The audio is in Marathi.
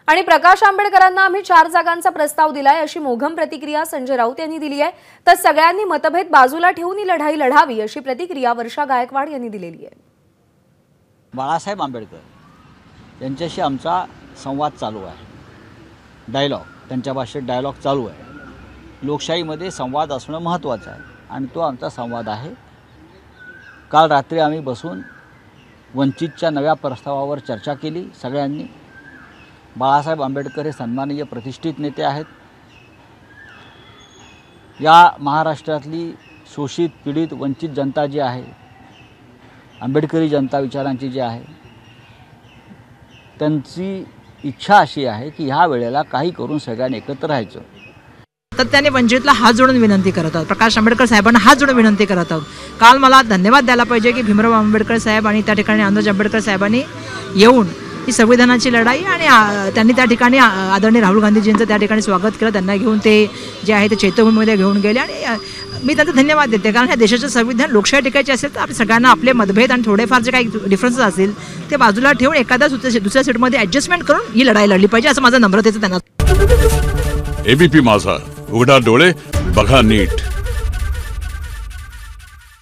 आणि प्रकाश आंबेडकरांना आम्ही 4 जागांचा प्रस्ताव दिलाय अशी मोघम प्रतिक्रिया संजय राऊत यांनी दिली आहे। तर सगळ्यांनी मतभेद बाजूला ठेवून ही लढाई लढावी अशी प्रतिक्रिया वर्षा गायकवाड यांनी दिलेली आहे। बाळासाहेब आंबेडकर यांच्याशी आमचा संवाद चालू आहे, डायलॉग, त्यांच्या भाषेत डायलॉग चालू आहे। लोकशाहीमध्ये संवाद असणं महत्त्वाचं आहे आणि तो आमचा संवाद आहे। काल रात्री आम्ही बसून वंचितच्या नव्या प्रस्तावावर चर्चा केली सगळ्यांनी। बाळासाहेब आंबेडकर हे सन्माननीय प्रतिष्ठित नेते आहेत। या महाराष्ट्रातली शोषित पीडित वंचित जनता जी आहे, आंबेडकरी जनता विचारांची जी आहे, त्यांची इच्छा अशी आहे की ह्या वेळेला काही करून सगळ्यांनी एकत्र राहायचं। तर त्याने वंचितला हात जोडून विनंती करत आहोत, प्रकाश आंबेडकर साहेबांना हात जोडून विनंती करत आहोत। काल मला धन्यवाद द्यायला पाहिजे की भीमराव आंबेडकर साहेब आणि त्या ठिकाणी अनुज आंबेडकर साहेबांनी येऊन ही संविधानाची लढाई आणि त्यांनी त्या ठिकाणी आदरणीय राहुल गांधीजींचं त्या ठिकाणी स्वागत केलं। त्यांना घेऊन ते जे आहे ते चैत्यभूमीमध्ये घेऊन गेले आणि मी त्यांचा धन्यवाद देते, कारण ह्या देशाचं संविधान लोकशाही टिकायची असेल तर आपण सगळ्यांना आपले मतभेद आणि थोडेफार जे काही डिफरन्सेस असतील ते बाजूला ठेवून एखाद्या दुसऱ्या सीटमध्ये ॲडजस्टमेंट करून ही लढाई लढली पाहिजे असं माझं नम्रतेचं त्यांना। एबीपी माझा, उघडा डोळे बघा नीट।